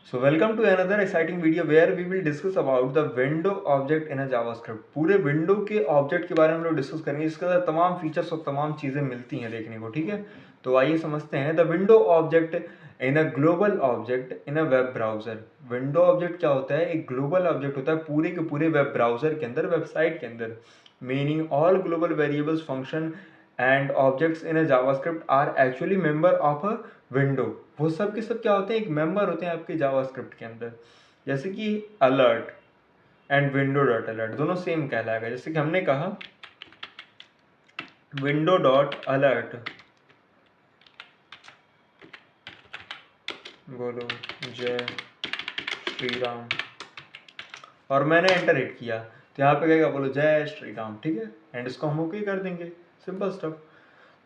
So welcome to another exciting video where we will discuss about the window object in a JavaScript। पूरे window के object के बारे में हम लोग डिस्कस करेंगे, इसके अंदर तमाम फीचर्स और तमाम चीज़ें मिलती हैं देखने को। ठीक है, तो आइए समझते हैं। The window object in a global object in a web browser. Window object क्या होता है? एक ग्लोबल ऑब्जेक्ट होता है पूरे के पूरे वेब ब्राउजर के अंदर, वेबसाइट के अंदर। Meaning all global variables function and objects in a JavaScript are actually member of a window. वो सब के सब क्या होते हैं? एक मेंबर होते हैं आपके जावास्क्रिप्ट के अंदर। जैसे कि alert and window dot alert दोनों सेम कहलाएगा। जैसे कि हमने कहा विंडो डॉट अलर्ट, बोलो जय श्री राम, और मैंने एंटर हिट किया तो यहाँ पे कहेगा बोलो जय श्री राम। ठीक है, एंड इसको हम ओके कर देंगे, सिंपल स्टफ।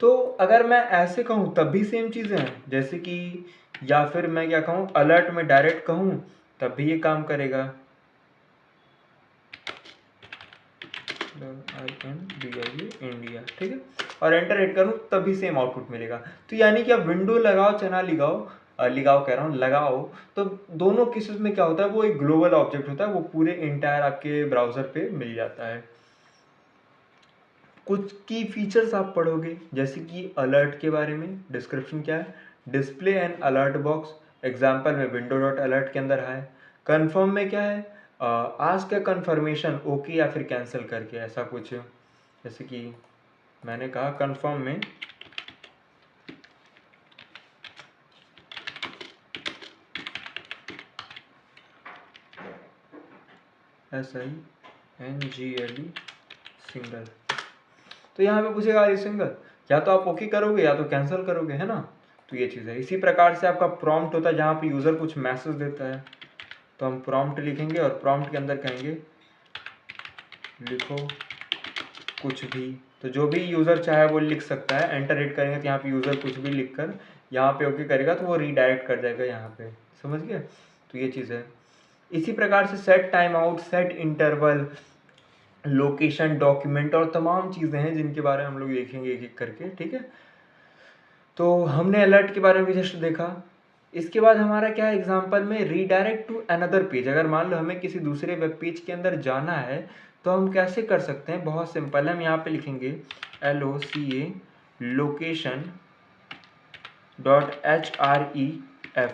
तो अगर मैं ऐसे कहूँ तब भी सेम चीज़ें हैं, जैसे कि या फिर मैं क्या कहूँ, अलर्ट में डायरेक्ट कहूँ तब भी ये काम करेगा। इंडिया, ठीक है, और एंटर हिट करूँ तब भी सेम आउटपुट मिलेगा। तो यानी कि आप विंडो लगाओ चाहे ना लिगाओ कह रहा हूँ, लगाओ, तो दोनों केसेस में क्या होता है, वो एक ग्लोबल ऑब्जेक्ट होता है, वो पूरे इंटायर आपके ब्राउजर पे मिल जाता है। कुछ की फीचर्स आप पढ़ोगे, जैसे कि अलर्ट के बारे में डिस्क्रिप्शन क्या है, display and alert box, example में विंडो डॉट अलर्ट के अंदर है। कन्फर्म में क्या है, आस्क का कन्फर्मेशन ओके या फिर कैंसिल करके, ऐसा कुछ। जैसे कि मैंने कहा कन्फर्म में SINGLE सिंगल, तो यहाँ पे पूछेगा आर सिंगल, या तो आप ओके करोगे या तो कैंसिल करोगे, है ना। तो ये चीज़ है। इसी प्रकार से आपका प्रॉम्प्ट होता है, जहाँ पे यूज़र कुछ मैसेज देता है तो हम प्रॉम्प्ट लिखेंगे और प्रॉम्प्ट के अंदर कहेंगे लिखो कुछ भी। तो जो भी यूज़र चाहे वो लिख सकता है। एंटर हिट करेंगे तो यहाँ पे यूज़र कुछ भी लिख कर यहाँ पे ओके करेगा तो वो रीडायरेक्ट कर जाएगा यहाँ पे, समझ गए। तो ये चीज़ है। इसी प्रकार से set time out, set interval, location, document और तमाम चीज़ें हैं जिनके बारे में हम लोग देखेंगे एक एक करके। ठीक है, तो हमने अलर्ट के बारे में भी जस्ट देखा। इसके बाद हमारा क्या है, एग्जाम्पल में रीडायरेक्ट टू अनदर पेज। अगर मान लो हमें किसी दूसरे वेब पेज के अंदर जाना है तो हम कैसे कर सकते हैं? बहुत सिंपल है। हम यहाँ पे लिखेंगे LOCA location dot HREF।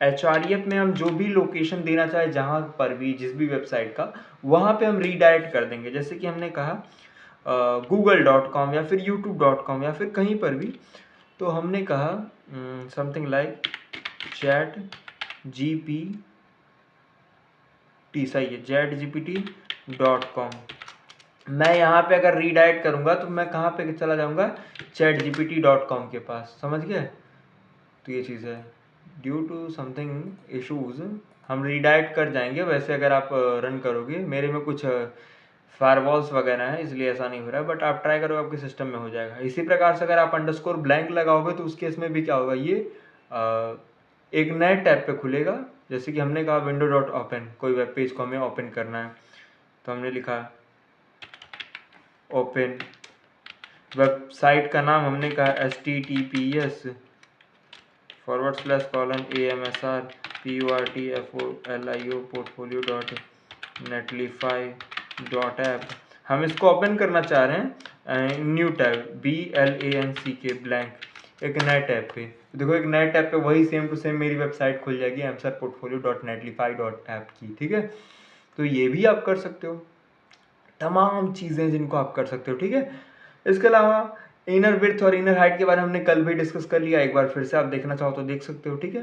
HREF में हम जो भी लोकेशन देना चाहे, जहाँ पर भी, जिस भी वेबसाइट का, वहाँ पे हम रीडायरेक्ट कर देंगे। जैसे कि हमने कहा google.com या फिर youtube.com या फिर कहीं पर भी, तो हमने कहा समथिंग लाइक ChatGPT, सही है, ChatGPT.com। मैं यहाँ पे अगर रीडायरेक्ट करूँगा तो मैं कहाँ पे चला जाऊँगा? ChatGPT.com के पास, समझ गए। तो ये चीज़ है, ड्यू टू समथिंग इशूज़ हम रीडायरेक्ट कर जाएंगे। वैसे अगर आप रन करोगे, मेरे में कुछ फायरवॉल्स वगैरह है इसलिए ऐसा नहीं हो रहा है, बट आप ट्राई करो आपके सिस्टम में हो जाएगा। इसी प्रकार से अगर आप अंडरस्कोर ब्लैंक लगाओगे तो उस केस में भी क्या होगा, ये एक नए टैब पे खुलेगा। जैसे कि हमने कहा विंडो डॉट ओपन, कोई वेब पेज को हमें ओपन करना है तो हमने लिखा ओपन। वेबसाइट का नाम हमने कहा https://amsrportfolio portfolio.netlify.app। हम इसको ओपन करना चाह रहे हैं न्यू टैब, BLANC ब्लैंक, एक नए टैब पे। देखो एक नए टैब पे वही सेम टू सेम मेरी वेबसाइट खुल जाएगी amsrportfolio.netlify.app की। ठीक है, तो ये भी आप कर सकते हो, तमाम चीज़ें जिनको आप कर सकते हो। ठीक है, इसके अलावा इनर विड्थ और इनर हाइट के बारे में हमने कल भी डिस्कस कर लिया, एक बार फिर से आप देखना चाहो तो देख सकते हो। ठीक है,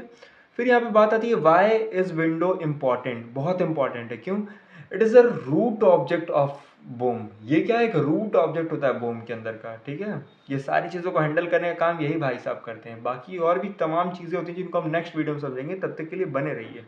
फिर यहाँ पे बात आती है वाई इज विंडो इम्पॉर्टेंट। बहुत इंपॉर्टेंट है, क्यों? It is a root object of BOM. ये क्या है? एक रूट ऑब्जेक्ट होता है बूम के अंदर का। ठीक है, ये सारी चीज़ों को हैंडल करने का काम यही भाई साहब करते हैं। बाकी और भी तमाम चीज़ें होती हैं जिनको हम नेक्स्ट वीडियो में समझेंगे। तब तक के लिए बने रहिए।